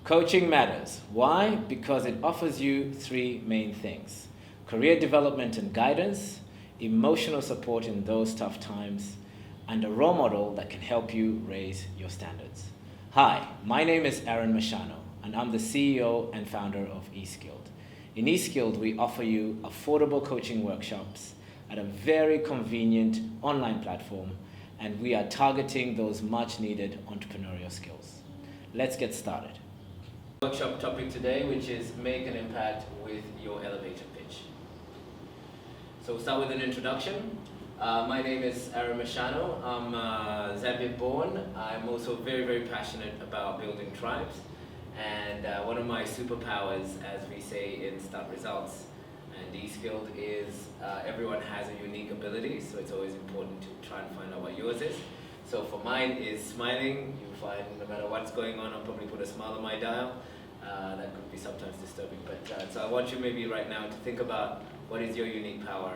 Coaching matters. Why? Because it offers you three main things: career development and guidance, emotional support in those tough times, and a role model that can help you raise your standards. Hi, my name is Aaron Mashano, and I'm the CEO and founder of eSkilled. In eSkilled, we offer you affordable coaching workshops at a very convenient online platform, and we are targeting those much needed entrepreneurial skills. Let's get started. Workshop topic today, which is make an impact with your elevator pitch. So we'll start with an introduction. My name is Aaron Mashano. I'm Zambia born. I'm also very, very passionate about building tribes. And one of my superpowers, as we say in Start Results and eSkilled, is everyone has a unique ability, so it's always important to try and find out what yours is. So for mine is smiling. You find no matter what's going on, I'll probably put a smile on my dial. That could be sometimes disturbing, but so I want you maybe right now to think about what is your unique power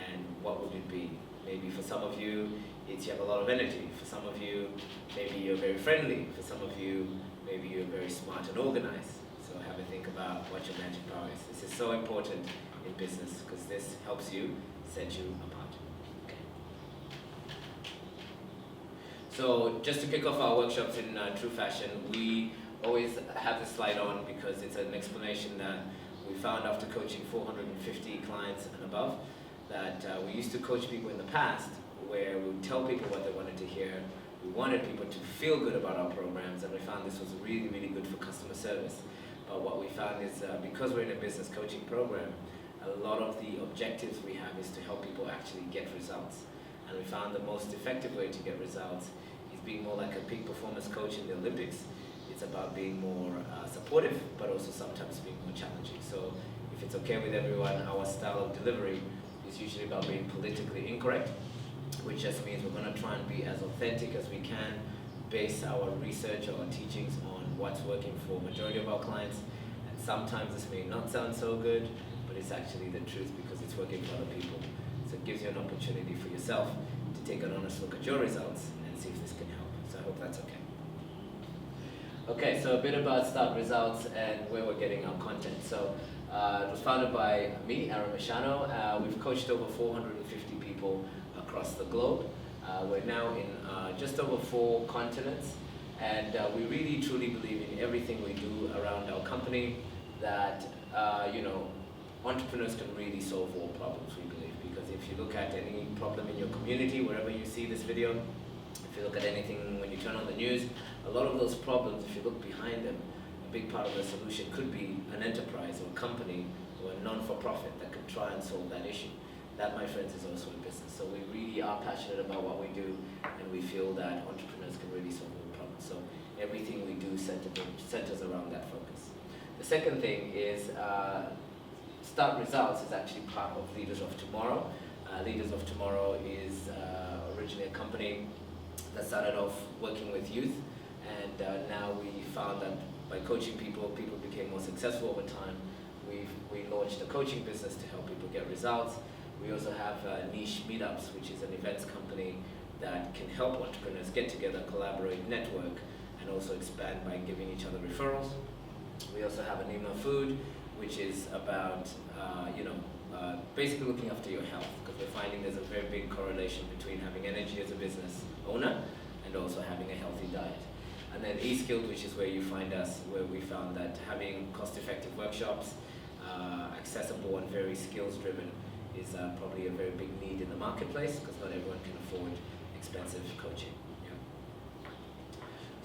and what would it be. Maybe for some of you, it's you have a lot of energy. For some of you, maybe you're very friendly. For some of you, maybe you're very smart and organized. So have a think about what your magic power is. This is so important in business because this helps you set you apart. Okay. So just to kick off our workshops in true fashion, we always have this slide on because it's an explanation that we found after coaching 450 clients and above that we used to coach people in the past where we would tell people what they wanted to hear. We wanted people to feel good about our programs, and we found this was really, really good for customer service. But what we found is because we're in a business coaching program, a lot of the objectives we have is to help people actually get results. And we found the most effective way to get results is being more like a peak performance coach in the Olympics. It's about being more supportive, but also sometimes being more challenging. So if it's okay with everyone, our style of delivery is usually about being politically incorrect, which just means we're going to try and be as authentic as we can, base our research or our teachings on what's working for the majority of our clients. And sometimes this may not sound so good, but it's actually the truth because it's working for other people. So it gives you an opportunity for yourself to take an honest look at your results and see if this can help. So I hope that's okay. Okay, so a bit about Start Results and where we're getting our content. So it was founded by me, Aaron Mashano. We've coached over 450 people across the globe. We're now in just over 4 continents, and we really truly believe in everything we do around our company that entrepreneurs can really solve all problems, we believe, because if you look at any problem in your community, wherever you see this video, if you look at anything when you turn on the news, a lot of those problems, if you look behind them, a big part of the solution could be an enterprise or a company or a non-for-profit that could try and solve that issue. That, my friends, is also a business. So we really are passionate about what we do, and we feel that entrepreneurs can really solve all problems. So everything we do centers around that focus. The second thing is Start Results is actually part of Leaders of Tomorrow. Leaders of Tomorrow is originally a company that started off working with youth, and now we found that by coaching people, people became more successful over time. We launched a coaching business to help people get results. We also have Niche Meetups, which is an events company that can help entrepreneurs get together, collaborate, network, and also expand by giving each other referrals. We also have Anima Food, which is about basically looking after your health, because we're finding there's a very big correlation between having energy as a business owner and also having a healthy diet. And then eSkilled, which is where you find us, where we found that having cost-effective workshops, accessible and very skills-driven, is probably a very big need in the marketplace because not everyone can afford expensive coaching. Yeah.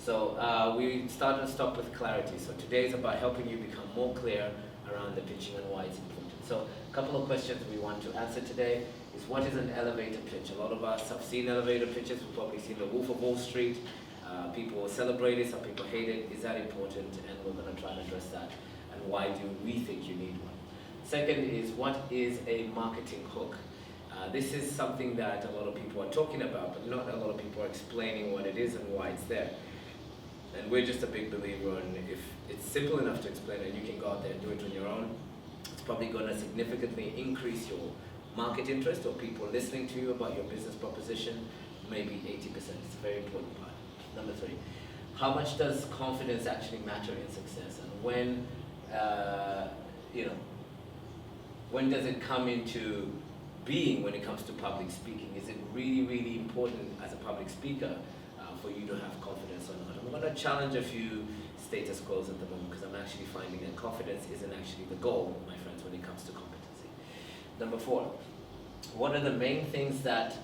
So we start and stop with clarity. So today is about helping you become more clear around the pitching and why it's important. So a couple of questions we want to answer today is, what is an elevator pitch? A lot of us have seen elevator pitches. We've probably seen the Wolf of Wall Street. People celebrate it, some people hate it. Is that important? And we're going to try and address that. And why do we think you need one? Second is, what is a marketing hook? This is something that a lot of people are talking about, but not a lot of people are explaining what it is and why it's there. And we're just a big believer in, if it's simple enough to explain and you can go out there and do it on your own, it's probably going to significantly increase your market interest or people listening to you about your business proposition, maybe 80%. It's a very important part. Number 3, how much does confidence actually matter in success, and when, when does it come into being when it comes to public speaking? Is it really, really important as a public speaker for you to have confidence or not? I'm going to challenge a few status quos at the moment, because I'm actually finding that confidence isn't actually the goal, my friends, when it comes to competency. Number 4, what are the main things that,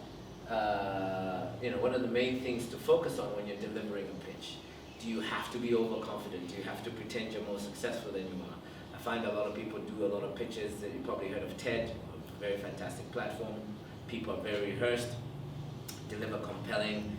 what are the main things to focus on when you're delivering a pitch? Do you have to be overconfident? Do you have to pretend you're more successful than you are? I find a lot of people do a lot of pitches. That you probably heard of TED, a very fantastic platform. People are very rehearsed, deliver compelling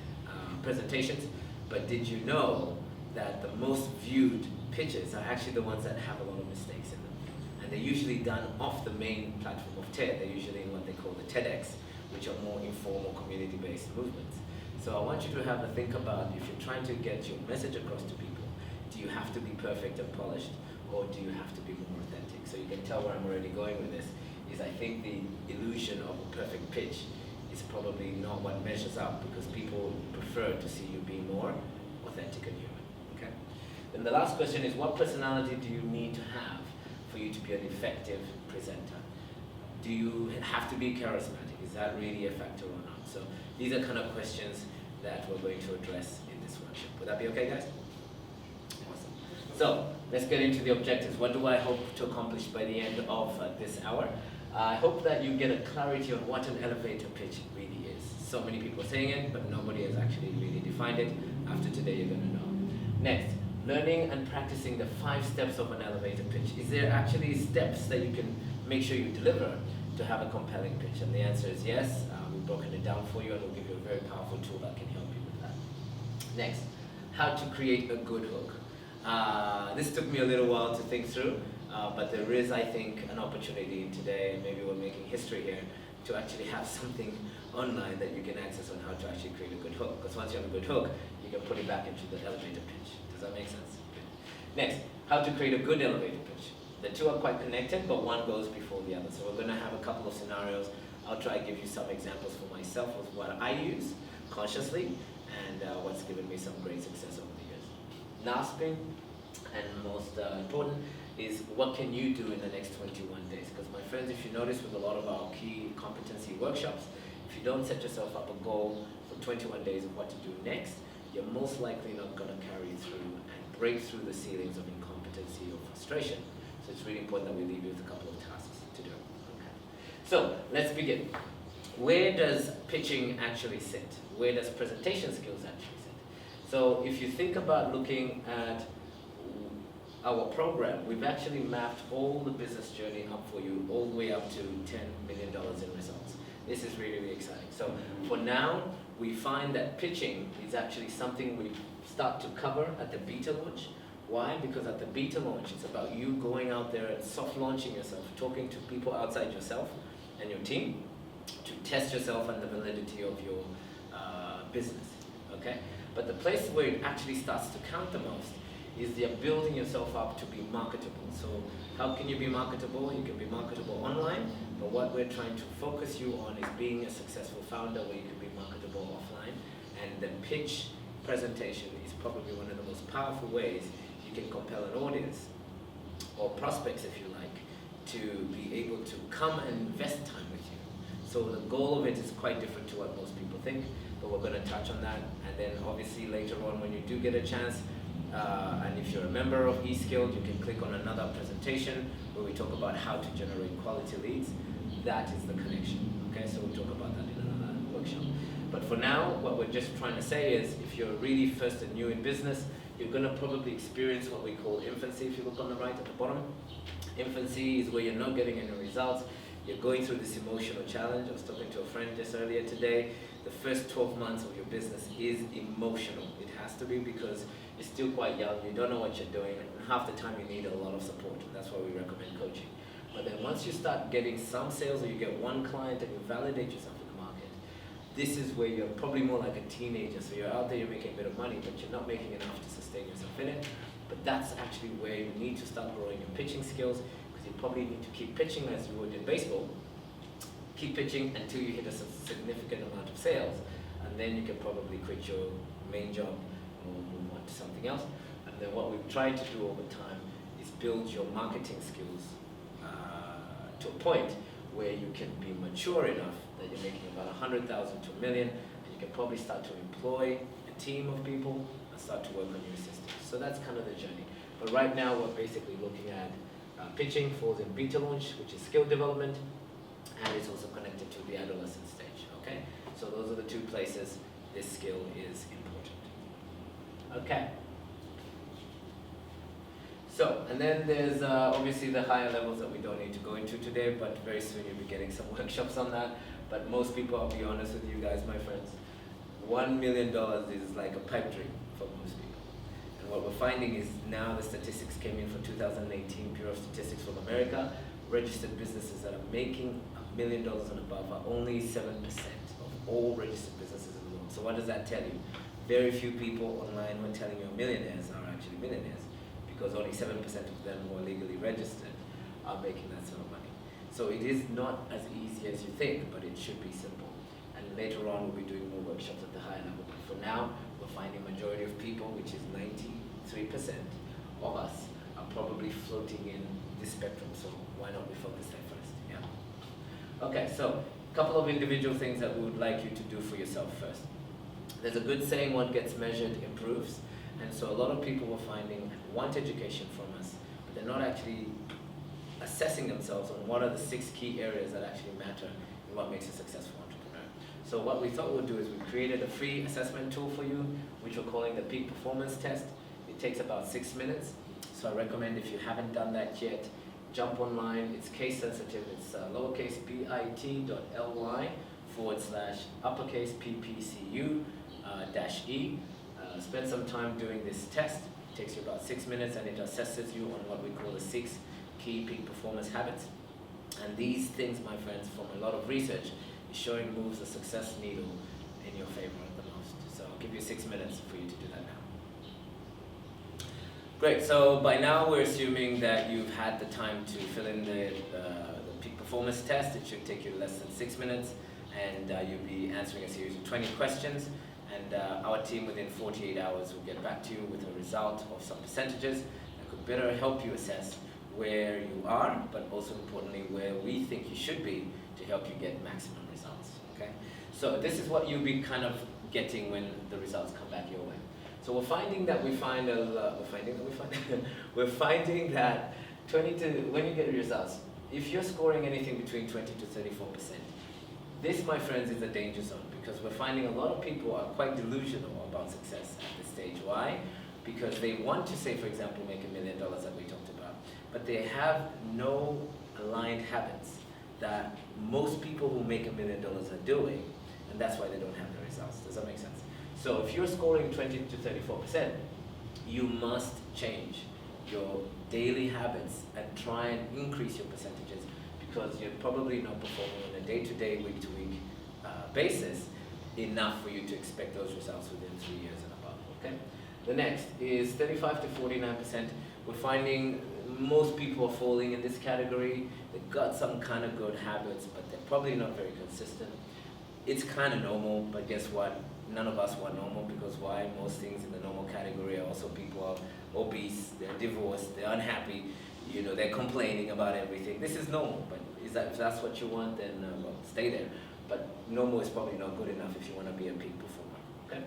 presentations. But did you know that the most viewed pitches are actually the ones that have a lot of mistakes in them? And they're usually done off the main platform of TED. They're usually in what they call the TEDx, which are more informal, community-based movements. So I want you to have a think about, if you're trying to get your message across to people, do you have to be perfect and polished, or do you have to be more authentic? So you can tell where I'm already going with this, is I think the illusion of a perfect pitch is probably not what measures up, because people prefer to see you being more authentic and human. Okay? Then the last question is, what personality do you need to have for you to be an effective presenter? Do you have to be charismatic? Is that really a factor or not? So these are kind of questions that we're going to address in this workshop. Would that be okay, guys? Awesome. So let's get into the objectives. What do I hope to accomplish by the end of this hour? I hope that you get a clarity on what an elevator pitch really is. So many people are saying it, but nobody has actually really defined it. After today, you're going to know. Next, learning and practicing the 5 steps of an elevator pitch. Is there actually steps that you can make sure you deliver to have a compelling pitch? And the answer is yes. We've broken it down for you, and we'll give you a very powerful tool that can help you with that. Next, how to create a good hook. This took me a little while to think through, but there is, I think, an opportunity today, and maybe we're making history here, to actually have something online that you can access on how to actually create a good hook. Because once you have a good hook, you can put it back into the elevator pitch. Does that make sense? Good. Next, how to create a good elevator pitch. The two are quite connected, but one goes before the other. So we're going to have a couple of scenarios. I'll try to give you some examples for myself of what I use consciously, and what's given me some great success over the years. Last thing, and most important, is what can you do in the next 21 days? Because my friends, if you notice with a lot of our key competency workshops, if you don't set yourself up a goal for 21 days of what to do next, you're most likely not going to carry through and break through the ceilings of incompetency or frustration. So it's really important that we leave you with a couple of tasks to do. Okay. So let's begin. Where does pitching actually sit? Where does presentation skills actually sit? So if you think about looking at our program, we've actually mapped all the business journey up for you, all the way up to $10 million in results. This is really, really exciting. So for now, we find that pitching is actually something we start to cover at the beta launch. Why? Because at the beta launch, it's about you going out there and soft launching yourself, talking to people outside yourself and your team to test yourself and the validity of your business, okay? But the place where it actually starts to count the most is the building yourself up to be marketable. So how can you be marketable? You can be marketable online, but what we're trying to focus you on is being a successful founder where you can be marketable offline. And the pitch presentation is probably one of the most powerful ways you can compel an audience, or prospects if you like, to be able to come and invest time with you. So the goal of it is quite different to what most people think, but we're going to touch on that. And then obviously later on, when you do get a chance, and if you're a member of eSkilled, you can click on another presentation where we talk about how to generate quality leads. That is the connection. Okay, so we'll talk about that in another workshop. But for now, what we're just trying to say is, if you're really first and new in business, you're going to probably experience what we call infancy. If you look on the right at the bottom, infancy is where you're not getting any results. You're going through this emotional challenge. I was talking to a friend just earlier today. The first 12 months of your business is emotional. It has to be, because you're still quite young, you don't know what you're doing, and half the time you need a lot of support. That's why we recommend coaching. But then once you start getting some sales, or you get one client and you validate yourself in the market, this is where you're probably more like a teenager. So you're out there, you're making a bit of money, but you're not making enough to sustain yourself in it. But that's actually where you need to start growing your pitching skills, because you probably need to keep pitching as you would in baseball. Keep pitching until you hit a significant amount of sales, and then you can probably quit your main job or move on to something else. And then what we've tried to do over time is build your marketing skills to a point where you can be mature enough that you're making about 100,000 to a million, and you can probably start to employ a team of people and start to work on your systems. So that's kind of the journey. But right now we're basically looking at pitching falls in beta launch, which is skill development, and it's also connected to the adolescent stage, okay? So those are the two places this skill is important. Okay. So, and then there's obviously the higher levels that we don't need to go into today, but very soon you'll be getting some workshops on that. But most people, I'll be honest with you guys, my friends, $1 million is like a pipe dream for most people. And what we're finding is now the statistics came in for 2018, Bureau of Statistics from America, registered businesses that are making $1 million and above are only 7% of all registered businesses in the world. So what does that tell you? Very few people online when telling you millionaires are actually millionaires, because only 7% of them who are legally registered are making that sort of money. So it is not as easy as you think, but it should be simple. And later on we'll be doing more workshops at the higher level. But for now, we're finding majority of people, which is 93% of us, are probably floating in this spectrum. So why not we focus there first? Yeah. Okay, so a couple of individual things that we would like you to do for yourself first. There's a good saying, what gets measured improves. And so a lot of people were finding want education from us, but they're not actually assessing themselves on what are the 6 key areas that actually matter and what makes a successful entrepreneur. So what we thought we'd do is we created a free assessment tool for you, which we're calling the Peak Performance Test. It takes about 6 minutes. So I recommend, if you haven't done that yet, jump online. It's case sensitive. It's lowercase bit.ly/uppercase PPCU -E. Spend some time doing this test. It takes you about 6 minutes, and it assesses you on what we call the 6 key peak performance habits. And these things, my friends, from a lot of research, is showing moves the success needle in your favor at the most. So I'll give you 6 minutes for you to do that now. Great, so by now we're assuming that you've had the time to fill in the peak performance test. It should take you less than 6 minutes, and you'll be answering a series of 20 questions. And our team within 48 hours will get back to you with a result of some percentages that could better help you assess where you are, but also importantly where we think you should be to help you get maximum results. Okay? So this is what you'll be kind of getting when the results come back your way. So we're finding that we're finding that when you get results, if you're scoring anything between 20 to 34%, this, my friends, is a danger zone, because we're finding a lot of people are quite delusional about success at this stage. Why? Because they want to say, for example, make $1 million that we talked about, but they have no aligned habits that most people who make $1 million are doing, and that's why they don't have the results. Does that make sense? So if you're scoring 20 to 34%, you must change your daily habits and try and increase your percentages, because you're probably not performing on a day-to-day, week-to-week basis enough for you to expect those results within 3 years and above. Okay. The next is 35 to 49%. We're finding most people are falling in this category. They've got some kind of good habits, but they're probably not very consistent. It's kind of normal, but guess what? None of us want normal, because why? Most things in the normal category are also people are obese, they're divorced, they're unhappy, you know, they're complaining about everything. This is normal, but if that's what you want, then well, stay there. But normal is probably not good enough if you want to be a peak performer. Okay.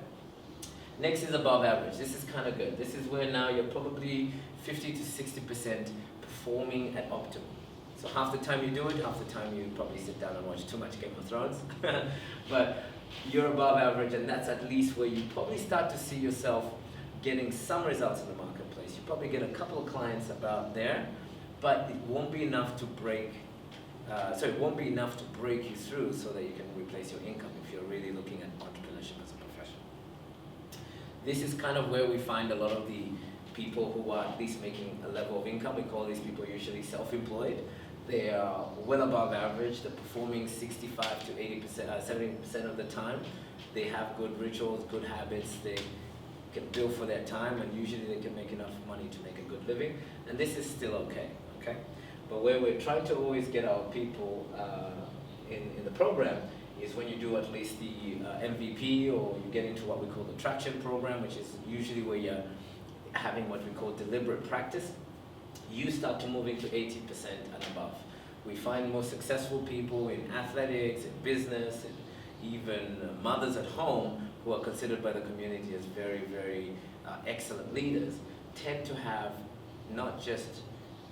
Next is above average. This is kind of good. This is where now you're probably 50 to 60% performing at optimum. So half the time you do it, half the time you probably sit down and watch too much Game of Thrones. But you're above average, and that's at least where you probably start to see yourself getting some results in the marketplace. You probably get a couple of clients about there, but it won't be enough to break you through so that you can replace your income if you're really looking at entrepreneurship as a profession. This is kind of where we find a lot of the people who are at least making a level of income. We call these people usually self-employed. They are well above average. They're performing 65 to 80%, 70% of the time. They have good rituals, good habits. They can bill for their time, and usually they can make enough money to make a good living. And this is still okay. But where we're trying to always get our people in the program is when you do at least the MVP, or you get into what we call the traction program, which is usually where you're having what we call deliberate practice. You start to move into 80% and above. We find more successful people in athletics, in business, and even mothers at home who are considered by the community as very, very excellent leaders, tend to have not just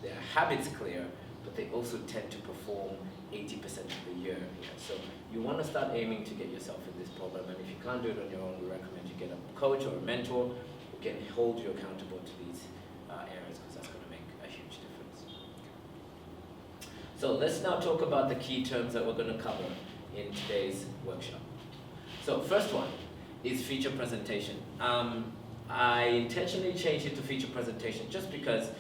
their habits clear, but they also tend to perform 80% of the year. So you want to start aiming to get yourself in this program, and if you can't do it on your own, we recommend you get a coach or a mentor who can hold you accountable to these areas, because that's going to make a huge difference. So let's now talk about the key terms that we're going to cover in today's workshop. So first one is feature presentation. I intentionally changed it to feature presentation just because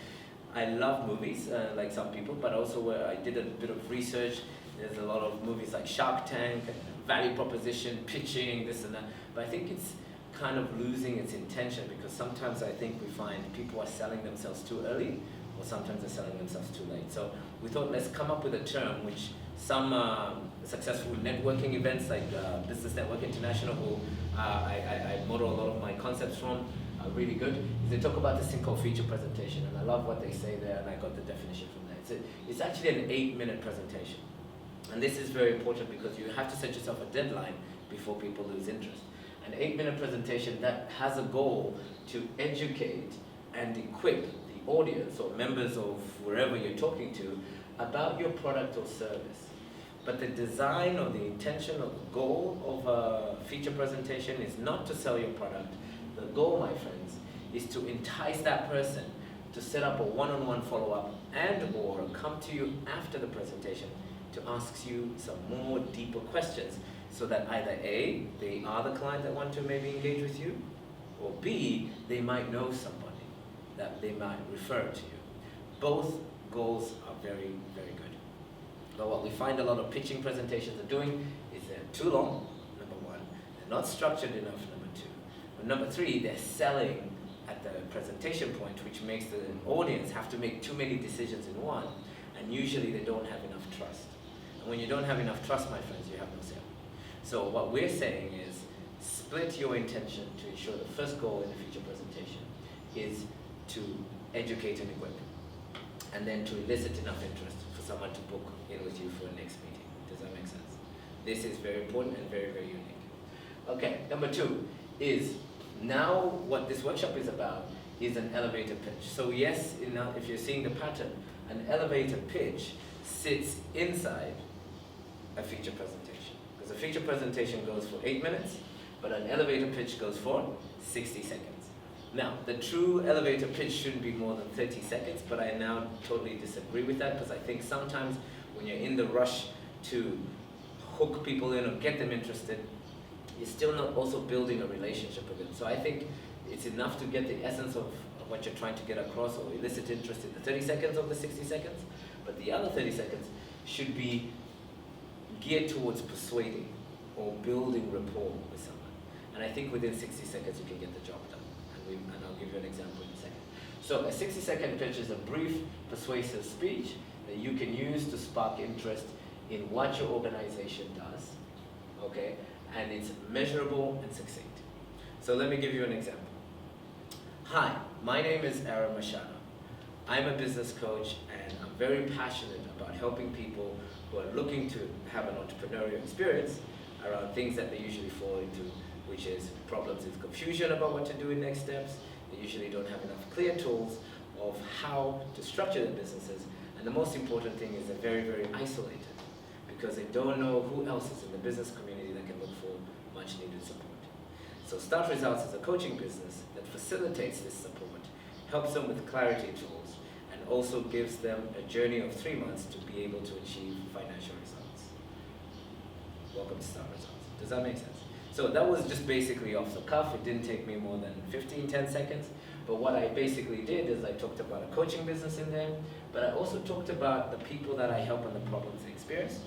I love movies, like some people, but also where I did a bit of research. There's a lot of movies like Shark Tank, and value proposition, pitching, this and that. But I think it's kind of losing its intention, because sometimes I think we find people are selling themselves too early, or sometimes they're selling themselves too late. So we thought, let's come up with a term which some successful networking events like Business Network International, who I model a lot of my concepts from, are really good, is they talk about this thing called feature presentation, and I love what they say there, and I got the definition from there. It's actually an 8-minute presentation, and this is very important because you have to set yourself a deadline before people lose interest. An 8-minute presentation that has a goal to educate and equip the audience or members of wherever you're talking to about your product or service. But the design or the intention or the goal of a feature presentation is not to sell your product. The goal, my friends, is to entice that person to set up a one-on-one follow-up and or come to you after the presentation to ask you some more deeper questions, so that either A, they are the client that want to maybe engage with you, or B, they might know somebody that they might refer to you. Both goals are very, very good. But what we find a lot of pitching presentations are doing is they're too long, number one. They're not structured enough, number two. But number three, they're selling at the presentation point, which makes the audience have to make too many decisions in one, and usually they don't have enough trust. And when you don't have enough trust, my friends, you have no sale. So what we're saying is, split your intention to ensure the first goal in the feature presentation is to educate and equip, and then to elicit enough interest for someone to book in with you for a next meeting. Does that make sense? This is very important and very, very unique. Okay, number two is, now what this workshop is about is an elevator pitch. So yes, if you're seeing the pattern, an elevator pitch sits inside a feature presentation. Because a feature presentation goes for 8 minutes, but an elevator pitch goes for 60 seconds. Now, the true elevator pitch shouldn't be more than 30 seconds, but I now totally disagree with that, because I think sometimes when you're in the rush to hook people in or get them interested, you're still not also building a relationship with them. So I think it's enough to get the essence of what you're trying to get across or elicit interest in the 30 seconds of the 60 seconds, but the other 30 seconds should be geared towards persuading or building rapport with someone. And I think within 60 seconds you can get the job done. And I'll give you an example in a second. So a 60-second pitch is a brief, persuasive speech that you can use to spark interest in what your organization does, okay? And it's measurable and succinct. So let me give you an example. Hi, my name is Aaron Machado. I'm a business coach, and I'm very passionate about helping people who are looking to have an entrepreneurial experience around things that they usually fall into, which is problems with confusion about what to do in next steps. They usually don't have enough clear tools of how to structure their businesses. And the most important thing is they're very, very isolated, because they don't know who else is in the business community that can look for much needed support. So Start Results is a coaching business that facilitates this support, helps them with clarity tools, and also gives them a journey of 3 months to be able to achieve financial results. Welcome to Start Results. Does that make sense? So that was just basically off the cuff. It didn't take me more than 10 seconds. But what I basically did is I talked about a coaching business in there, but I also talked about the people that I help and the problems they experience,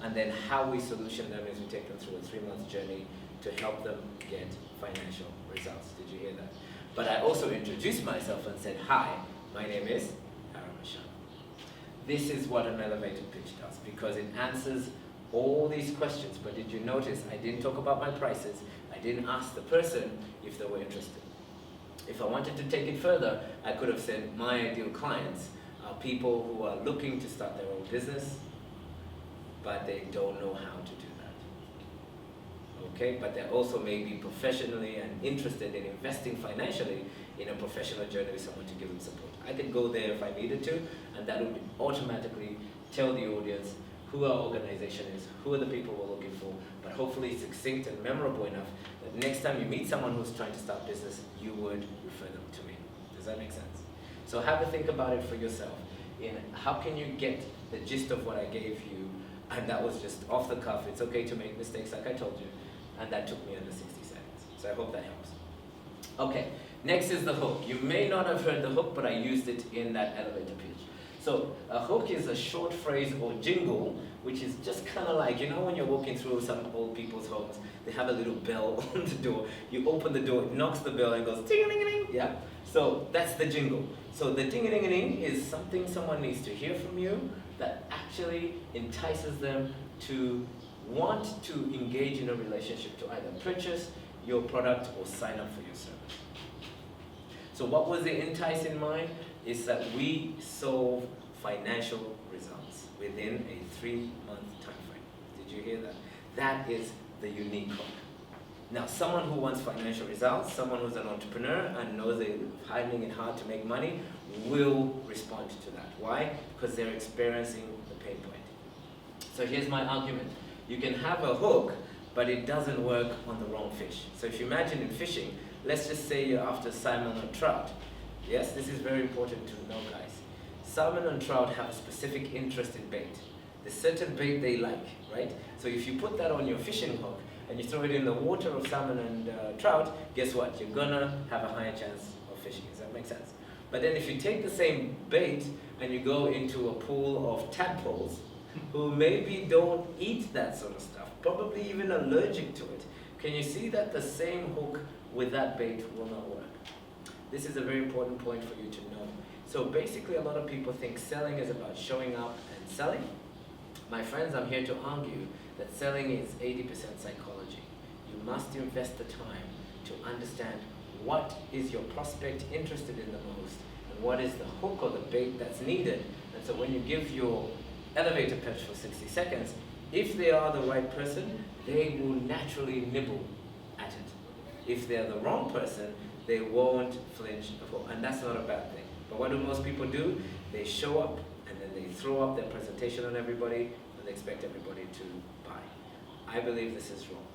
and then how we solution them as we take them through a 3-month journey to help them get financial results. Did you hear that? But I also introduced myself and said, hi, my name is Aaron Machado. This is what an elevator pitch does, because it answers all these questions, but did you notice I didn't talk about my prices? I didn't ask the person if they were interested. If I wanted to take it further, I could have said my ideal clients are people who are looking to start their own business, but they don't know how to do that. Okay, but they also may be professionally and interested in investing financially in a professional journey with someone to give them support. I could go there if I needed to, and that would automatically tell the audience who our organization is, who are the people we're looking for, but hopefully succinct and memorable enough that next time you meet someone who's trying to start business, you would refer them to me. Does that make sense? So have a think about it for yourself. In how can you get the gist of what I gave you, and that was just off the cuff. It's okay to make mistakes like I told you, and that took me under 60 seconds. So I hope that helps. Okay, next is the hook. You may not have heard the hook, but I used it in that elevator pitch. So a hook is a short phrase or jingle, which is just kind of like, you know when you're walking through some old people's homes, they have a little bell on the door. You open the door, it knocks the bell and goes ding-a-ling-a-ling. Yeah, so that's the jingle. So the ding-a-ling-a-ling is something someone needs to hear from you that actually entices them to want to engage in a relationship to either purchase your product or sign up for your service. So what was the entice in mind? Is that we solve financial results within a 3-month time frame. Did you hear that? That is the unique hook. Now, someone who wants financial results, someone who's an entrepreneur and knows they're finding it hard to make money, will respond to that. Why? Because they're experiencing the pain point. So here's my argument. You can have a hook, but it doesn't work on the wrong fish. So if you imagine in fishing, let's just say you're after salmon or trout. Yes, this is very important to know, guys. Salmon and trout have a specific interest in bait. There's certain bait they like, right? So if you put that on your fishing hook and you throw it in the water of salmon and trout, guess what? You're gonna have a higher chance of fishing. Does that make sense? But then if you take the same bait and you go into a pool of tadpoles who maybe don't eat that sort of stuff, probably even allergic to it, can you see that the same hook with that bait will not work? This is a very important point for you to know. So basically a lot of people think selling is about showing up and selling. My friends, I'm here to argue that selling is 80% psychology. You must invest the time to understand what is your prospect interested in the most and what is the hook or the bait that's needed. And so when you give your elevator pitch for 60 seconds, if they are the right person, they will naturally nibble at it. If they're the wrong person, they won't flinch at all, and that's not a bad thing. But what do most people do? They show up and then they throw up their presentation on everybody and they expect everybody to buy. I believe this is wrong.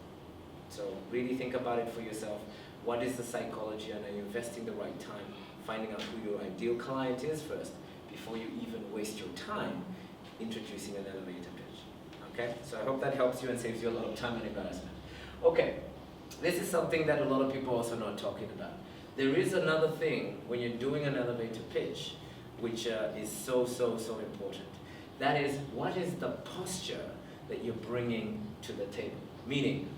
So really think about it for yourself. What is the psychology, and are you investing the right time finding out who your ideal client is first before you even waste your time introducing an elevator pitch? Okay, so I hope that helps you and saves you a lot of time and embarrassment. Okay. This is something that a lot of people are also not talking about. There is another thing when you're doing an elevator pitch, which is so important. That is, what is the posture that you're bringing to the table? Meaning,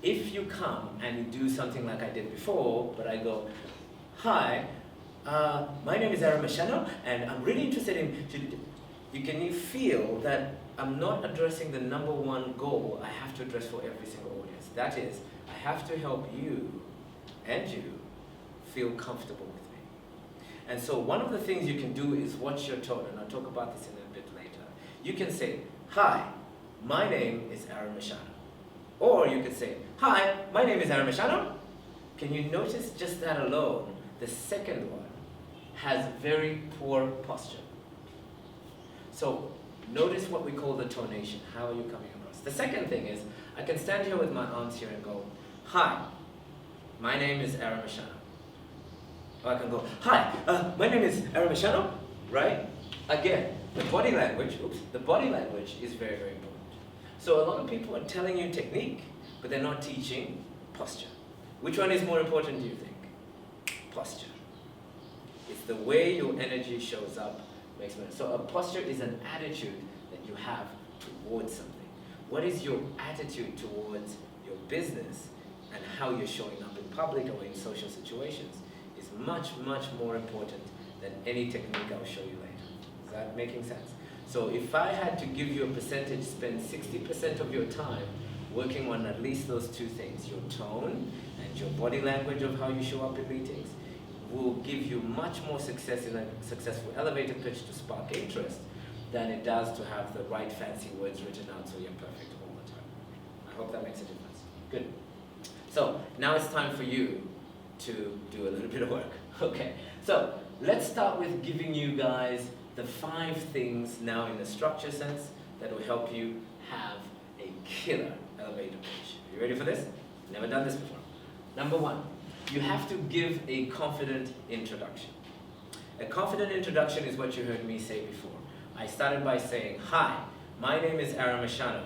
if you come and you do something like I did before, but I go, hi, my name is Aaron Mashano, and I'm really interested in, you can feel that I'm not addressing the number one goal I have to address for every single audience. That is, I have to help you and you feel comfortable with me. And so one of the things you can do is watch your tone, and I'll talk about this in a bit later. You can say, hi, my name is Aaron Mashano. Or you could say, hi, my name is Aaron Mashano. Can you notice just that alone? The second one has very poor posture. So notice what we call the tonation. How are you coming across? The second thing is, I can stand here with my arms here and go, hi, my name is Aaron Mashano. Or I can go, hi, my name is Aaron Mashano, right? Again, the body language is very, very important. So a lot of people are telling you technique, but they're not teaching posture. Which one is more important, do you think? Posture. It's the way your energy shows up. So a posture is an attitude that you have towards something. What is your attitude towards your business and how you're showing up in public or in social situations is much more important than any technique I'll show you later. Is that making sense? So if I had to give you a percentage, spend 60% of your time working on at least those two things, your tone and your body language of how you show up in meetings, will give you much more success in a successful elevator pitch to spark interest than it does to have the right fancy words written out so you're perfect all the time. I hope that makes a difference. Good. So now it's time for you to do a little bit of work. Okay, so let's start with giving you guys the 5 things now in a structure sense that will help you have a killer elevator pitch. Are you ready for this? Never done this before. Number 1, you have to give a confident introduction. A confident introduction is what you heard me say before. I started by saying, hi, my name is Aaron Mashano,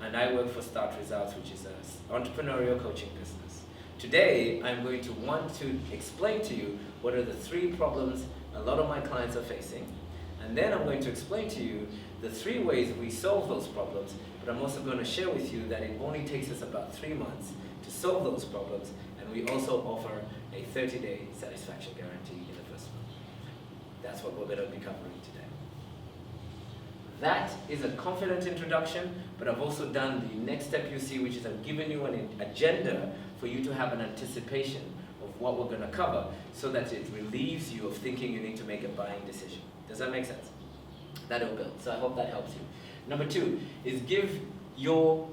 and I work for Start Results, which is an entrepreneurial coaching business. Today, I'm going to want to explain to you what are the 3 problems a lot of my clients are facing, and then I'm going to explain to you the 3 ways we solve those problems, but I'm also going to share with you that it only takes us about 3 months to solve those problems, and we also offer a 30-day satisfaction guarantee in the first month. That's what we're going to be covering today. That is a confident introduction, but I've also done the next step you see, which is I've given you an agenda for you to have an anticipation of what we're going to cover so that it relieves you of thinking you need to make a buying decision. Does that make sense? That'll build. So I hope that helps you. Number 2 is give your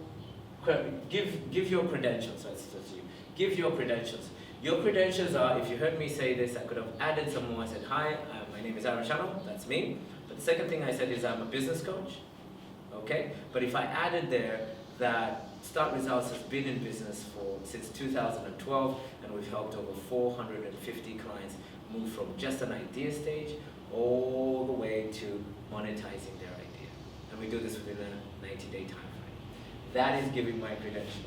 credentials. So it's you. Give your credentials. Your credentials are, if you heard me say this, I could have added some more. I said, hi, my name is Aaron Mashano, that's me. But the second thing I said is I'm a business coach, okay? But if I added there that Start Results has been in business since 2012, and we've helped over 450 clients move from just an idea stage all the way to monetizing their idea. And we do this within a 90-day time frame. That is giving my credentials.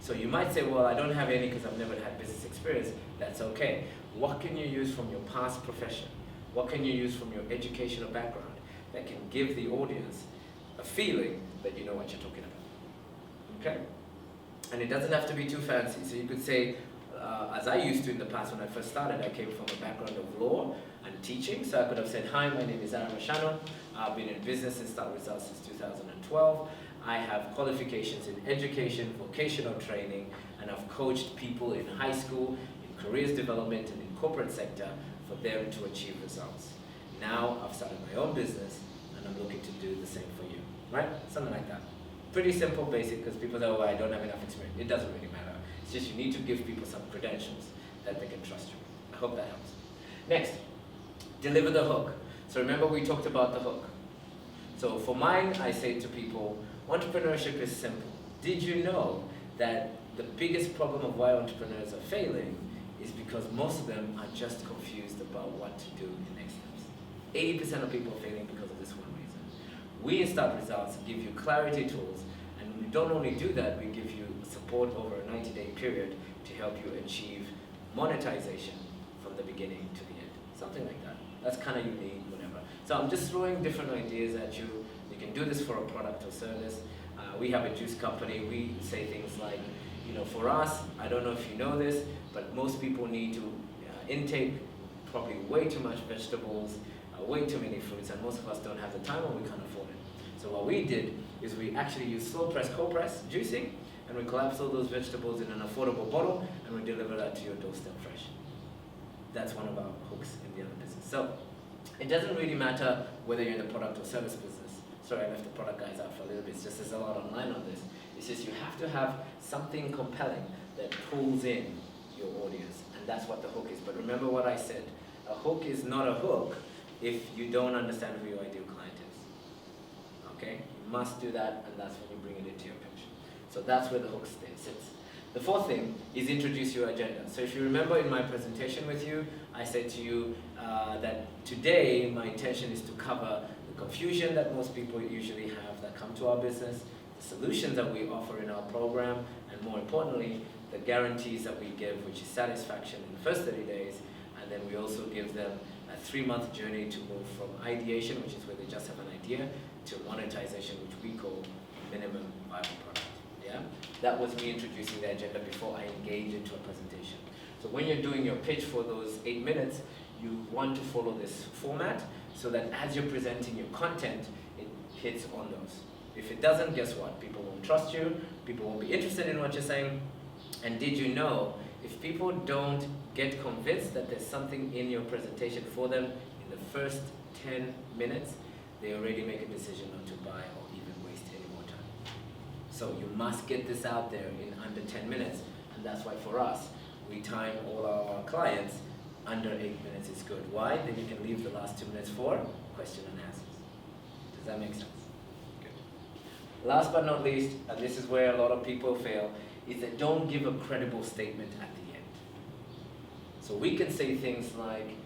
So you might say, well, I don't have any because I've never had business experience. That's okay. What can you use from your past profession? What can you use from your educational background that can give the audience a feeling that you know what you're talking about? Okay? And it doesn't have to be too fancy. So you could say, as I used to in the past when I first started, I came from a background of law and teaching. So I could have said, hi, my name is Aaron Mashano. I've been in business and Start Results since 2012. I have qualifications in education, vocational training, and I've coached people in high school, in careers development, and in corporate sector for them to achieve results. Now I've started my own business, and I'm looking to do the same for you, right? Something like that. Pretty simple, basic, because people say, oh, I don't have enough experience. It doesn't really matter. It's just you need to give people some credentials that they can trust you. I hope that helps. Next, deliver the hook. So remember we talked about the hook. So for mine, I say to people, entrepreneurship is simple. Did you know that the biggest problem of why entrepreneurs are failing is because most of them are just confused about what to do in next steps. 80% of people are failing because of this one reason. We in Start Results give you clarity tools, and we don't only do that, we give you support over a 90-day period to help you achieve monetization from the beginning to the end. Something like that. That's kind of unique, whatever. So I'm just throwing different ideas at you. You can do this for a product or service. We have a juice company. We say things like, you know, for us, I don't know if you know this, but most people need to intake probably way too much vegetables, way too many fruits, and most of us don't have the time or we can't afford it. So what we did is we actually used slow press, cold press juicing, and we collapse all those vegetables in an affordable bottle, and we deliver that to your doorstep fresh. That's one of our hooks in the other business. So it doesn't really matter whether you're in the product or service business. Sorry, I left the product guys out for a little bit. It's just there's a lot online on this. It's just you have to have something compelling that pulls in your audience, and that's what the hook is. But remember what I said. A hook is not a hook if you don't understand who your ideal client is. Okay? You must do that, and that's when you bring it into your pitch. So that's where the hook sits. The fourth thing is introduce your agenda. So if you remember in my presentation with you, I said to you that today my intention is to cover the confusion that most people usually have that come to our business, the solutions that we offer in our program, and more importantly, the guarantees that we give, which is satisfaction in the first 30 days, and then we also give them a 3-month journey to move from ideation, which is where they just have an idea, to monetization, which we call minimum viable product. Yeah? That was me introducing the agenda before I engage into a presentation. So when you're doing your pitch for those 8 minutes, you want to follow this format so that as you're presenting your content, it hits on those. If it doesn't, guess what? People won't trust you, people won't be interested in what you're saying. And did you know, if people don't get convinced that there's something in your presentation for them in the first 10 minutes, they already make a decision not to buy or even waste any more time. So you must get this out there in under 10 minutes. And that's why for us, we time all our clients under 8 minutes is good. Why? Then you can leave the last 2 minutes for question and answers. Does that make sense? Good. Last but not least, and this is where a lot of people fail, is they don't give a credible statement at the end. So we can say things like,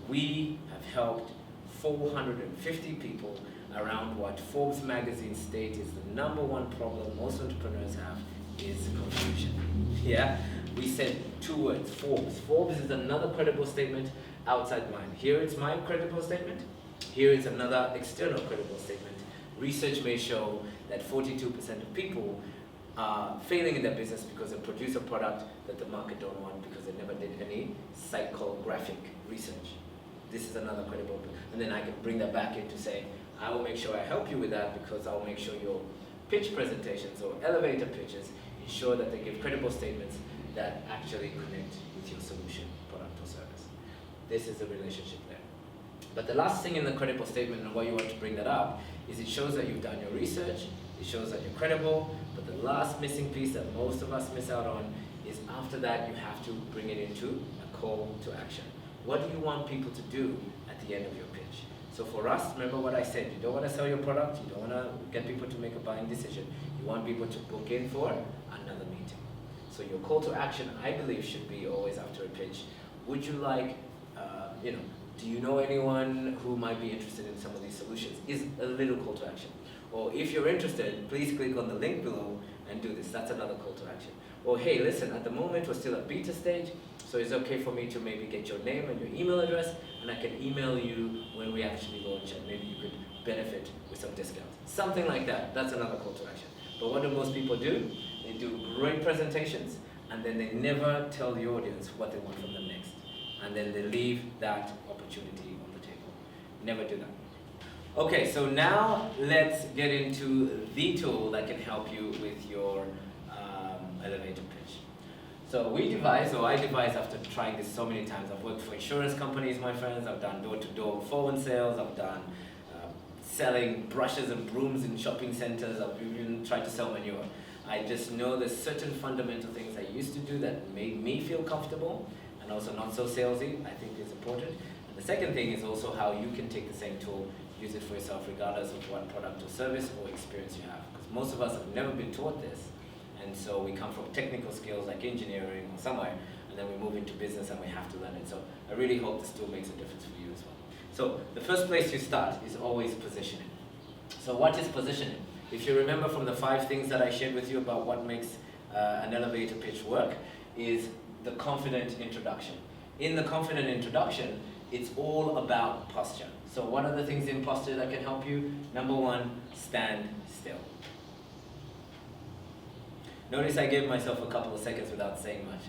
we have helped 450 people around what Forbes magazine states is the #1 problem most entrepreneurs have is confusion. Yeah? We said 2 words, Forbes. Forbes is another credible statement outside mine. Here it's my credible statement. Here is another external credible statement. Research may show that 42% of people are failing in their business because they produce a product that the market don't want because they never did any psychographic research. This is another credible, and then I can bring that back in to say, I will make sure I help you with that because I will make sure your pitch presentations or elevator pitches ensure that they give credible statements that actually connect with your solution, product or service. This is the relationship there. But the last thing in the credible statement and why you want to bring that up is it shows that you've done your research, it shows that you're credible, but the last missing piece that most of us miss out on is after that you have to bring it into a call to action. What do you want people to do at the end of your pitch? So for us, remember what I said, you don't want to sell your product, you don't want to get people to make a buying decision, you want people to book in for another meeting. So your call to action, I believe, should be always after a pitch. Would you like, do you know anyone who might be interested in some of these solutions? Is a little call to action. Or if you're interested, please click on the link below and do this. That's another call to action. Or hey, listen, at the moment we're still at beta stage, so it's okay for me to maybe get your name and your email address, and I can email you when we actually launch, and maybe you could benefit with some discounts. Something like that. That's another call to action. But what do most people do? They do great presentations, and then they never tell the audience what they want from them next. And then they leave that opportunity on the table. Never do that. Okay, so now let's get into the tool that can help you with your elevator pitch. So I devised after trying this so many times. I've worked for insurance companies, my friends. I've done door-to-door phone sales. I've done selling brushes and brooms in shopping centers. I've even tried to sell manure. I just know there's certain fundamental things I used to do that made me feel comfortable and also not so salesy, I think is important. And the second thing is also how you can take the same tool, use it for yourself regardless of what product or service or experience you have. Because most of us have never been taught this. And so we come from technical skills like engineering or somewhere, and then we move into business and we have to learn it. So I really hope this tool makes a difference for you as well. So the first place you start is always positioning. So what is positioning? If you remember from the 5 things that I shared with you about what makes an elevator pitch work, is the confident introduction. In the confident introduction, it's all about posture. So what are the things in posture that can help you? Number 1, stand still. Notice I gave myself a couple of seconds without saying much.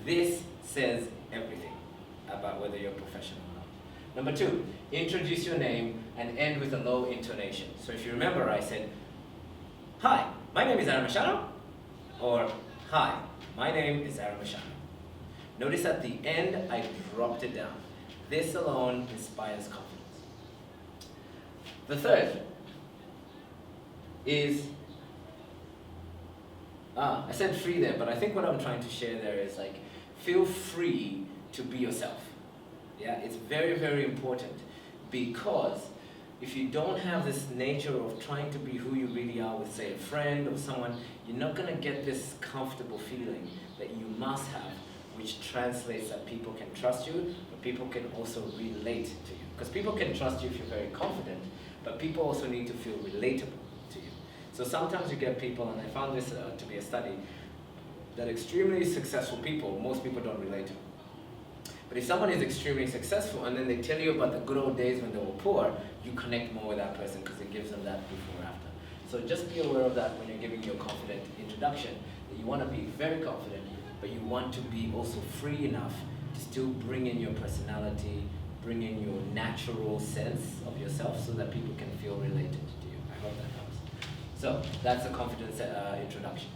This says everything about whether you're professional or not. Number 2, introduce your name and end with a low intonation. So if you remember, I said, hi, my name is Aaron Machado, or hi, my name is Aaron Machado. Notice at the end, I dropped it down. This alone inspires confidence. The third is, I said free there, but I think what I'm trying to share there is like, feel free to be yourself. Yeah, it's very, very important, because if you don't have this nature of trying to be who you really are with, say, a friend or someone, you're not going to get this comfortable feeling that you must have, which translates that people can trust you, but people can also relate to you. Because people can trust you if you're very confident, but people also need to feel relatable to you. So sometimes you get people, and I found this to be a study, that extremely successful people, most people don't relate to. But if someone is extremely successful and then they tell you about the good old days when they were poor, you connect more with that person because it gives them that before or after. So just be aware of that when you're giving your confident introduction, that you want to be very confident, but you want to be also free enough to still bring in your personality, bring in your natural sense of yourself so that people can feel related to you. I hope that helps. So that's a confidence introduction.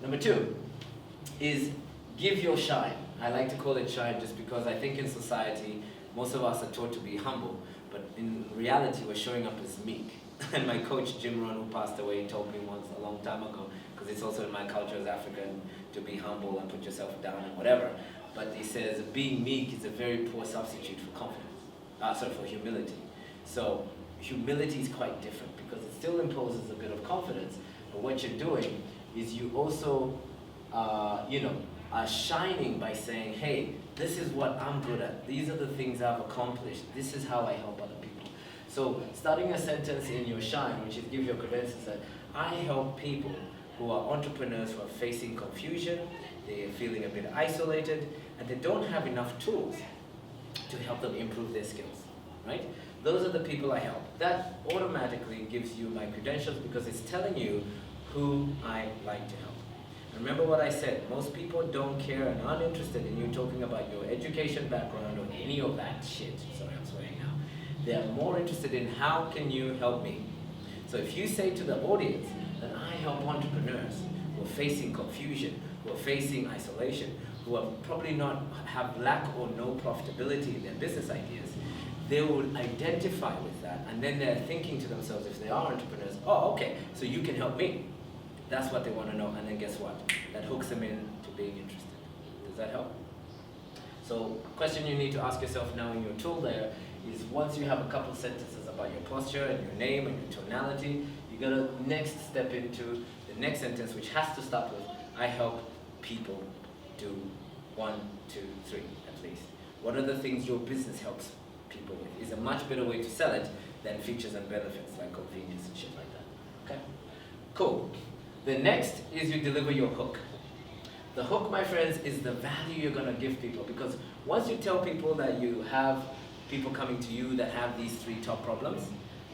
Number 2 is give your shine. I like to call it shine just because I think in society, most of us are taught to be humble, but in reality, we're showing up as meek. And my coach, Jim Rohn, who passed away, told me once a long time ago, because it's also in my culture as African, to be humble and put yourself down and whatever. But he says being meek is a very poor substitute for confidence, for humility. So humility is quite different because it still imposes a bit of confidence, but what you're doing is you also, are shining by saying, hey, this is what I'm good at. These are the things I've accomplished. This is how I help other people. So starting a sentence in your shine, which is give your credentials, that I help people who are entrepreneurs who are facing confusion, they're feeling a bit isolated, and they don't have enough tools to help them improve their skills, right? Those are the people I help. That automatically gives you my credentials because it's telling you who I like to help. Remember what I said, most people don't care and aren't interested in you talking about your education background or any of that shit. Sorry, I'm swearing now. They're more interested in how can you help me. So if you say to the audience that I help entrepreneurs who are facing confusion, who are facing isolation, who are probably not have lack or no profitability in their business ideas, they will identify with that, and then they're thinking to themselves, if they are entrepreneurs, oh, okay, so you can help me. That's what they want to know, and then guess what? That hooks them in to being interested. Does that help? So, question you need to ask yourself now in your tool there is once you have a couple sentences about your posture and your name and your tonality, you gotta next step into the next sentence, which has to start with, I help people do 1, 2, 3 at least. What are the things your business helps people with? Is a much better way to sell it than features and benefits like convenience and shit like that. Okay? Cool. The next is you deliver your hook. The hook, my friends, is the value you're going to give people, because once you tell people that you have people coming to you that have these 3 top problems,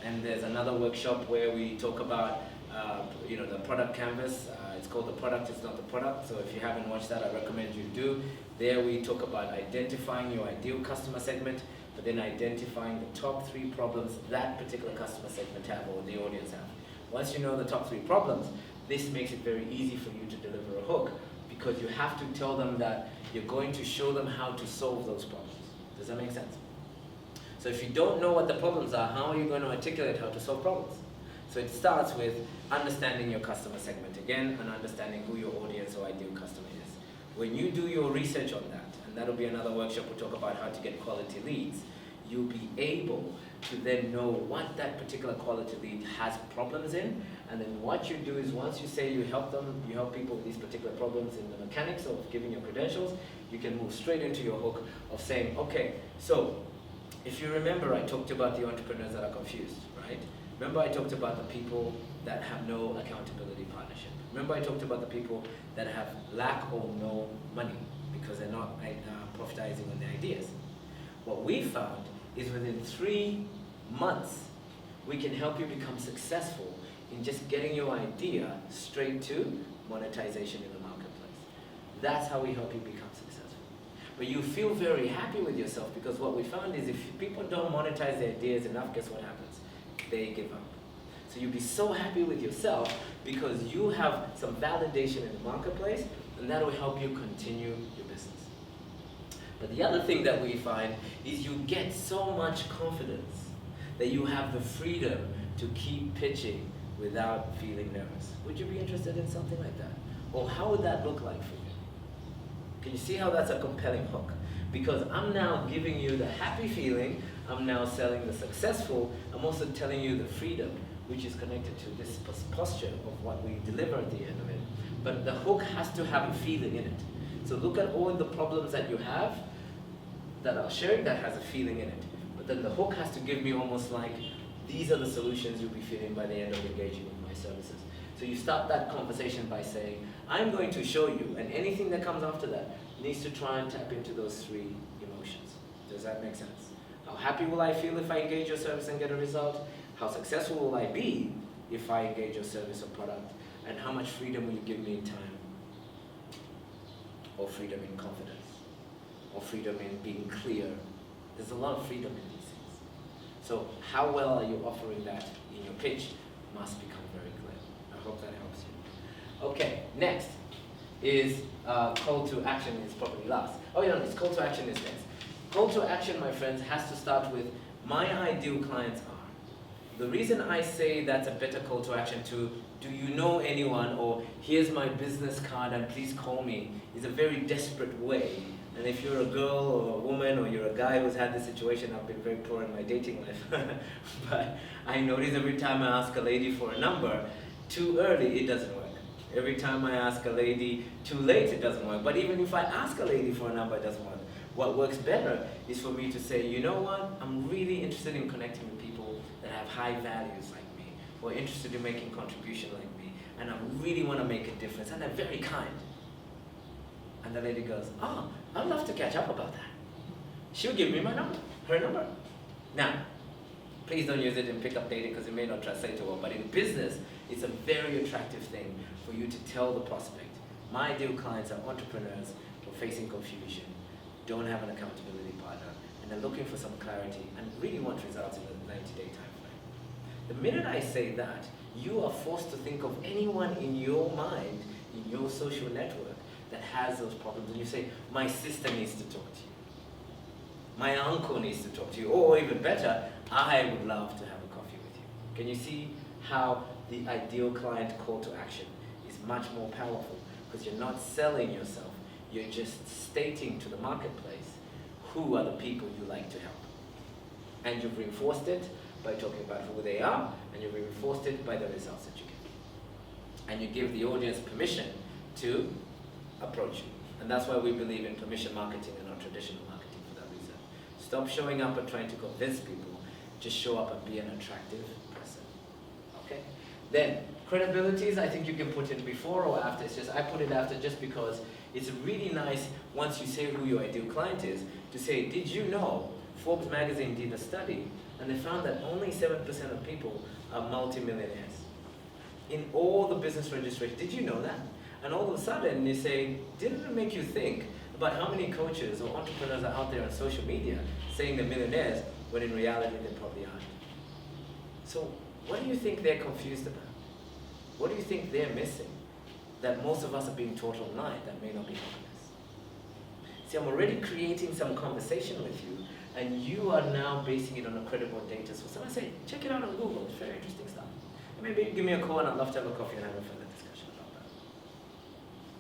and there's another workshop where we talk about the product canvas. It's called The Product Is Not the Product, so if you haven't watched that, I recommend you do. There we talk about identifying your ideal customer segment, but then identifying the top 3 problems that particular customer segment have or the audience have. Once you know the top 3 problems, this makes it very easy for you to deliver a hook, because you have to tell them that you're going to show them how to solve those problems. Does that make sense? So if you don't know what the problems are, how are you going to articulate how to solve problems? So it starts with understanding your customer segment again, and understanding who your audience or ideal customer is. When you do your research on that, and that'll be another workshop, we'll talk about how to get quality leads, you'll be able to then know what that particular quality lead has problems in, and then what you do is once you say you help people with these particular problems in the mechanics of giving your credentials, you can move straight into your hook of saying, okay, so if you remember, I talked about the entrepreneurs that are confused, right? Remember I talked about the people that have no accountability partnership. Remember I talked about the people that have lack or no money because they're not profitizing on their ideas. What we found is within 3 months, we can help you become successful in just getting your idea straight to monetization in the marketplace. That's how we help you become successful. But you feel very happy with yourself, because what we found is if people don't monetize their ideas enough, guess what happens? They give up. So you'll be so happy with yourself because you have some validation in the marketplace, and that will help you continue your business. But the other thing that we find is you get so much confidence that you have the freedom to keep pitching without feeling nervous. Would you be interested in something like that? Or how would that look like for you? Can you see how that's a compelling hook? Because I'm now giving you the happy feeling, I'm now selling the successful, I'm also telling you the freedom, which is connected to this posture of what we deliver at the end of it. But the hook has to have a feeling in it. So look at all the problems that you have that are sharing that has a feeling in it. But then the hook has to give me almost like, these are the solutions you'll be feeling by the end of engaging with my services. So you start that conversation by saying, I'm going to show you, and anything that comes after that needs to try and tap into those 3 emotions. Does that make sense? How happy will I feel if I engage your service and get a result? How successful will I be if I engage your service or product? And how much freedom will you give me in time? Or freedom in confidence? Or freedom in being clear There's a lot of freedom in these things. So how well are you offering that in your pitch must become very clear. I hope that helps you. Okay, next is call to action is probably last. Oh yeah, it's call to action is next. Call to action, my friends, has to start with my ideal clients are. The reason I say that's a better call to action to do you know anyone or here's my business card and please call me is a very desperate way. And if you're a girl or a woman or you're a guy who's had this situation, I've been very poor in my dating life. But I notice every time I ask a lady for a number, too early, it doesn't work. Every time I ask a lady too late, it doesn't work. But even if I ask a lady for a number, it doesn't work. What works better is for me to say, you know what, I'm really interested in connecting with people that have high values like me, or interested in making contribution like me, and I really want to make a difference, and they're very kind. And the lady goes, oh, I'd love to catch up about that. She'll give me my number, her number. Now, please don't use it in pickup dating because it may not translate too well, but in business, it's a very attractive thing for you to tell the prospect, my ideal clients are entrepreneurs who are facing confusion, don't have an accountability partner, and they're looking for some clarity and really want results in a 90-day time frame. The minute I say that, you are forced to think of anyone in your mind, in your social network, that has those problems, and you say, my sister needs to talk to you. My uncle needs to talk to you, or even better, I would love to have a coffee with you. Can you see how the ideal client call to action is much more powerful? Because you're not selling yourself, you're just stating to the marketplace who are the people you like to help. And you've reinforced it by talking about who they are, and you've reinforced it by the results that you get. And you give the audience permission to approach you. And that's why we believe in permission marketing and not traditional marketing for that reason. Stop showing up and trying to convince people, just show up and be an attractive person. Okay? Then, credibilities, I think you can put it before or after. It's just, I put it after just because it's really nice once you say who your ideal client is, to say, did you know Forbes magazine did a study and they found that only 7% of people are multimillionaires in all the business registrations. Did you know that? And all of a sudden you say, didn't it make you think about how many coaches or entrepreneurs are out there on social media saying they're millionaires when in reality they probably aren't? So what do you think they're confused about? What do you think they're missing that most of us are being taught online that may not be obvious? See, I'm already creating some conversation with you, and you are now basing it on a credible data source. And I say, check it out on Google, it's very interesting stuff. And maybe give me a call and I'd love to have a coffee and have a further discussion about that.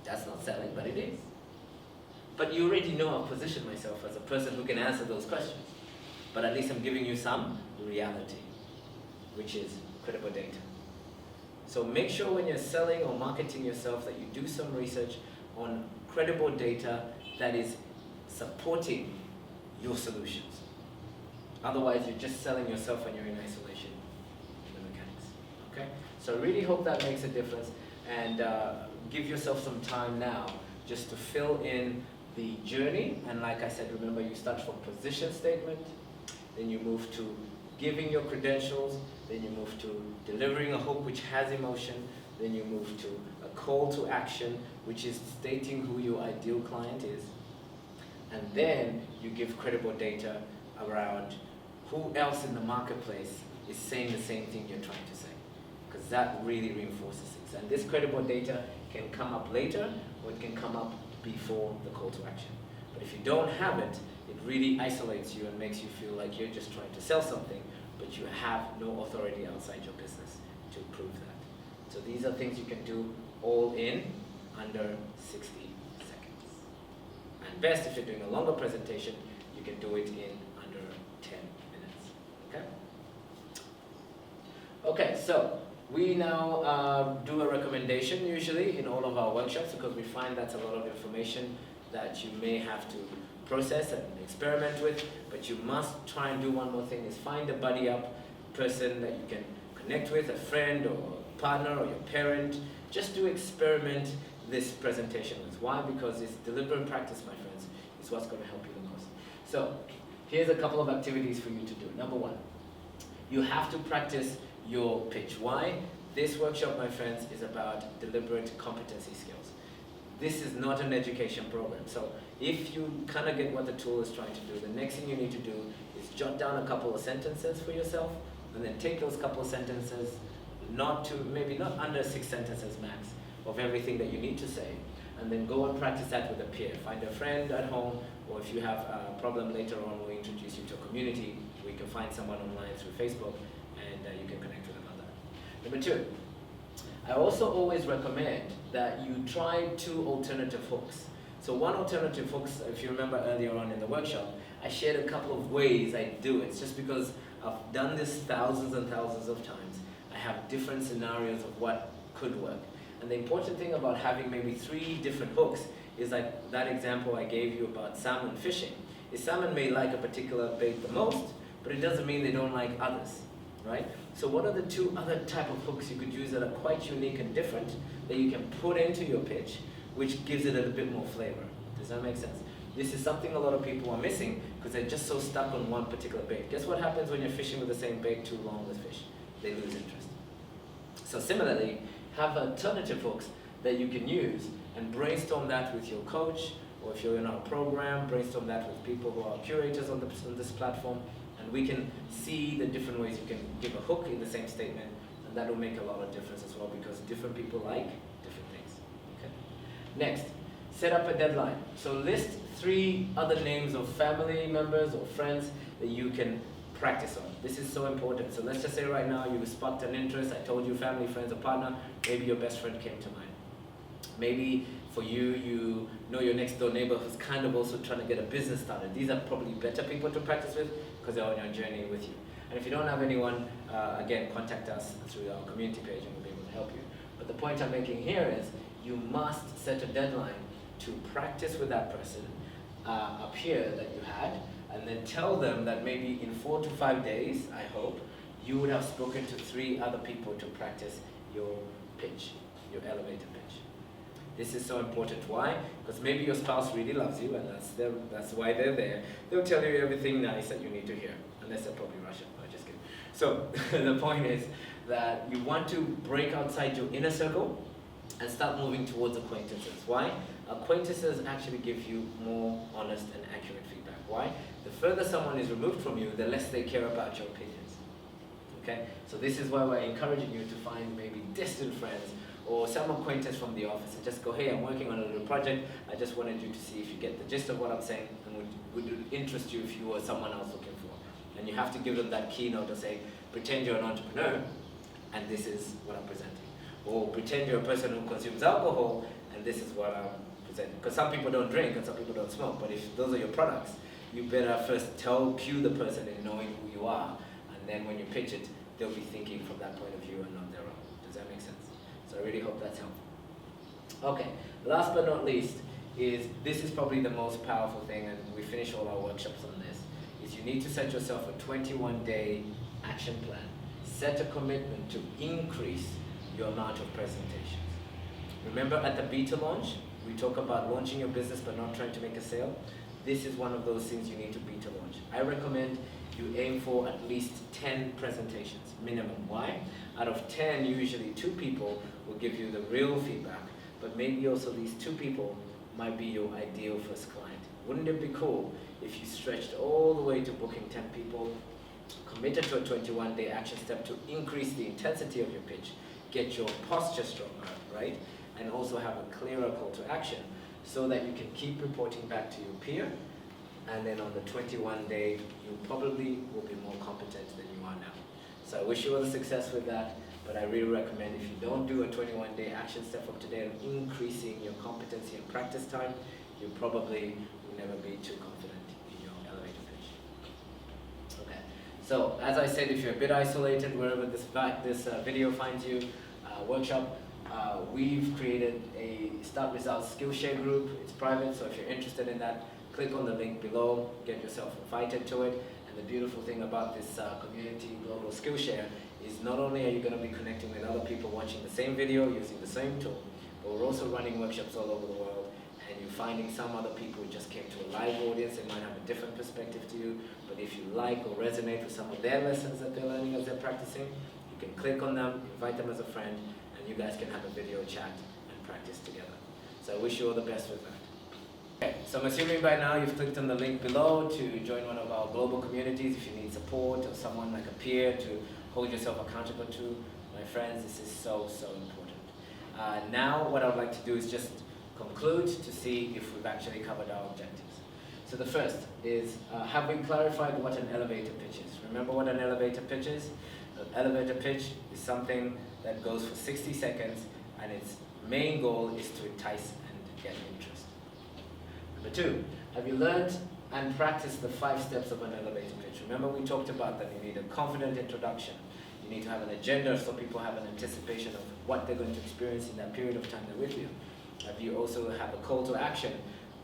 That's not selling, but it is. But you already know I've positioned myself as a person who can answer those questions. But at least I'm giving you some reality, which is credible data. So make sure when you're selling or marketing yourself that you do some research on credible data that is supporting your solutions. Otherwise, you're just selling yourself and you're in isolation in the mechanics. Okay? So I really hope that makes a difference, and give yourself some time now just to fill in the journey. And like I said, remember, you start from position statement, then you move to giving your credentials, then you move to delivering a hook which has emotion, then you move to a call to action, which is stating who your ideal client is, and then you give credible data around who else in the marketplace is saying the same thing you're trying to say, because that really reinforces things. And this credible data can come up later, or it can come up before the call to action. But if you don't have it, it really isolates you and makes you feel like you're just trying to sell something, but you have no authority outside your business to prove that. So these are things you can do all in under 60 seconds. And best, if you're doing a longer presentation, you can do it in under 10 minutes. Okay? Okay, so we now do a recommendation usually in all of our workshops, because we find that's a lot of information that you may have to process and experiment with, but you must try and do one more thing, is find a buddy up person that you can connect with, a friend or a partner or your parent, just to experiment this presentation with. Why? Because it's deliberate practice, my friends, is what's going to help you the most. So here's a couple of activities for you to do. Number one, you have to practice your pitch. Why? This workshop, my friends, is about deliberate competency skills. this is not an education program. So if you kind of get what the tool is trying to do, the next thing you need to do is jot down a couple of sentences for yourself, and then take those couple of sentences, maybe not under 6 sentences max of everything that you need to say, and then go and practice that with a peer. Find a friend at home, or if you have a problem later on, we'll introduce you to a community. We can find someone online through Facebook, and you can connect with them on that. Number 2, I also always recommend that you try 2 alternative hooks. So one alternative hook, if you remember earlier on in the workshop, I shared a couple of ways I do it. It's just because I've done this thousands and thousands of times. I have different scenarios of what could work. And the important thing about having maybe 3 different hooks is like that example I gave you about salmon fishing. Is salmon may like a particular bait the most, but it doesn't mean they don't like others, right? So what are the 2 other type of hooks you could use that are quite unique and different that you can put into your pitch, which gives it a bit more flavor? Does that make sense? This is something a lot of people are missing because they're just so stuck on one particular bait. Guess what happens when you're fishing with the same bait too long with fish? They lose interest. So similarly, have alternative hooks that you can use and brainstorm that with your coach, or if you're in our program, brainstorm that with people who are curators on this platform, and we can see the different ways you can give a hook in the same statement, and that will make a lot of difference as well because different people like different things. Okay. Next, set up a deadline. So list 3 other names of family members or friends that you can practice on. This is so important. So let's just say right now you sparked an interest. I told you family, friends, or partner. Maybe your best friend came to mind. Maybe for you, you know your next door neighbor who's kind of also trying to get a business started. These are probably better people to practice with because they're on your journey with you. And if you don't have anyone, again, contact us through our community page and we'll be able to help you. But the point I'm making here is you must set a deadline to practice with that person, a peer that you had, and then tell them that maybe in 4 to 5 days, I hope, you would have spoken to 3 other people to practice your pitch, your elevator pitch. This is so important. Why? Because maybe your spouse really loves you, and that's why they're there. They'll tell you everything nice that you need to hear, unless they're probably Russian. No, just kidding. So the point is that you want to break outside your inner circle and start moving towards acquaintances. Why? Acquaintances actually give you more honest and accurate feedback. Why? The further someone is removed from you, the less they care about your opinions. Okay? So this is why we're encouraging you to find maybe distant friends or some acquaintance from the office and just go, hey, I'm working on a little project. I just wanted you to see if you get the gist of what I'm saying and would it interest you if you were someone else looking for. And you have to give them that keynote to say, pretend you're an entrepreneur and this is what I'm presenting. Or pretend you're a person who consumes alcohol and this is what I'm presenting. Because some people don't drink and some people don't smoke, but if those are your products, you better first cue the person in knowing who you are, and then when you pitch it, they'll be thinking from that point of view and not their own. Does that make sense? So I really hope that's helpful. Okay, last but not least, this is probably the most powerful thing, and we finish all our workshops on this, is you need to set yourself a 21-day action plan. Set a commitment to increase your amount of presentations. Remember at the beta launch, we talk about launching your business but not trying to make a sale. This is one of those things you need to beta launch. I recommend you aim for at least 10 presentations, minimum. Why? Out of 10, usually 2 people will give you the real feedback, but maybe also these 2 people might be your ideal first client. Wouldn't it be cool if you stretched all the way to booking 10 people, committed to a 21-day action step to increase the intensity of your pitch, get your posture stronger, right? And also have a clearer call to action so that you can keep reporting back to your peer, and then on the 21-day, you probably will be more competent than you are now. So I wish you all the success with that, but I really recommend if you don't do a 21-day action step from today of increasing your competency and practice time, you probably will never be too confident in your elevator pitch. Okay, so as I said, if you're a bit isolated, wherever this video finds you, workshop, we've created a Start Results Skillshare group. It's private, so if you're interested in that, click on the link below, get yourself invited to it. And the beautiful thing about this community global Skillshare is not only are you going to be connecting with other people watching the same video using the same tool, but we're also running workshops all over the world, and you're finding some other people who just came to a live audience. They might have a different perspective to you, but if you like or resonate with some of their lessons that they're learning as they're practicing, you can click on them, invite them as a friend, and you guys can have a video chat and practice together. So I wish you all the best with that. Okay, so I'm assuming by now you've clicked on the link below to join one of our global communities if you need support or someone like a peer to hold yourself accountable to. My friends, this is so important. Now what I would like to do is just conclude to see if we've actually covered our objectives. So the first is, have we clarified what an elevator pitch is? Remember what an elevator pitch is? An elevator pitch is something that goes for 60 seconds and its main goal is to entice and get interest. Number two, have you learned and practiced the 5 steps of an elevator pitch? Remember we talked about that you need a confident introduction. You need to have an agenda so people have an anticipation of what they're going to experience in that period of time they're with you. Have you also have a call to action,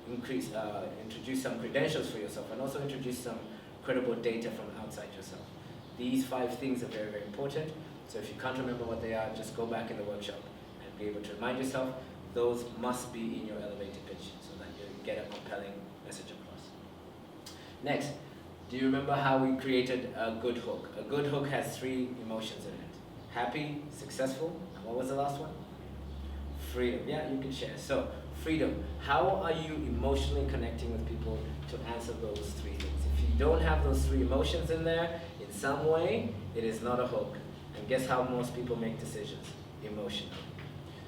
introduce some credentials for yourself, and also introduce some credible data from outside yourself. These 5 things are very important. So if you can't remember what they are, just go back in the workshop and be able to remind yourself. Those must be in your elevator pitch so that you get a compelling message across. Next, do you remember how we created a good hook? A good hook has 3 emotions in it. Happy, successful, and what was the last one? Freedom. Yeah, you can share. So, freedom. How are you emotionally connecting with people to answer those 3 things? If you don't have those 3 emotions in there, in some way, it is not a hook. And guess how most people make decisions? Emotionally.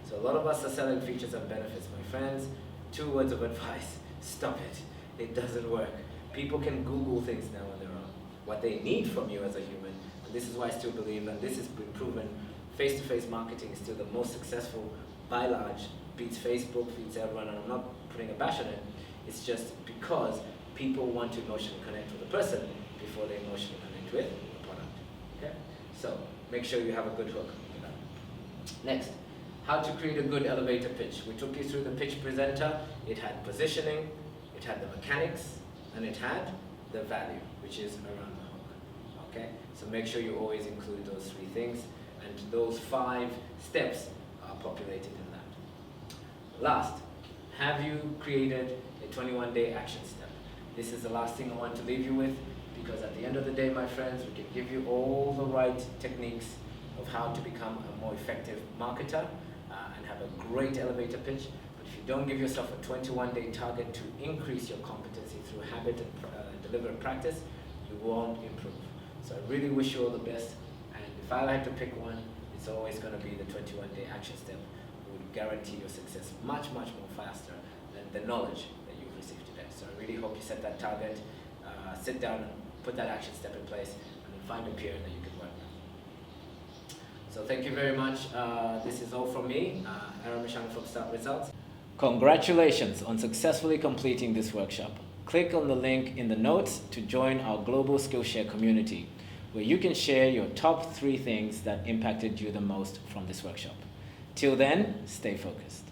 So a lot of us are selling features and benefits, my friends. 2 words of advice. Stop it. It doesn't work. People can Google things now on their own. What they need from you as a human, and this is why I still believe, and this has been proven, face-to-face marketing is still the most successful by large, beats Facebook, beats everyone, and I'm not putting a bash on it. It's just because people want to emotionally connect with the person before they emotionally connect with the product. Okay? So make sure you have a good hook for that. Next, how to create a good elevator pitch. We took you through the pitch presenter. It had positioning, it had the mechanics, and it had the value, which is around the hook. Okay? So make sure you always include those 3 things, and those 5 steps are populated in that. Last, have you created a 21-day action step? This is the last thing I want to leave you with, because at the end of the day, my friends, we can give you all the right techniques of how to become a more effective marketer and have a great elevator pitch. But if you don't give yourself a 21-day target to increase your competency through habit and deliberate practice, you won't improve. So I really wish you all the best. And if I had to pick one, it's always going to be the 21-day action step. It would guarantee your success much more faster than the knowledge that you've received today. So I really hope you set that target, sit down and put that action step in place, and then find a peer that you can work with. So thank you very much. This is all from me, Aaron Mishang from Start Results. Congratulations on successfully completing this workshop. Click on the link in the notes to join our global Skillshare community, where you can share your top 3 things that impacted you the most from this workshop. Till then, stay focused.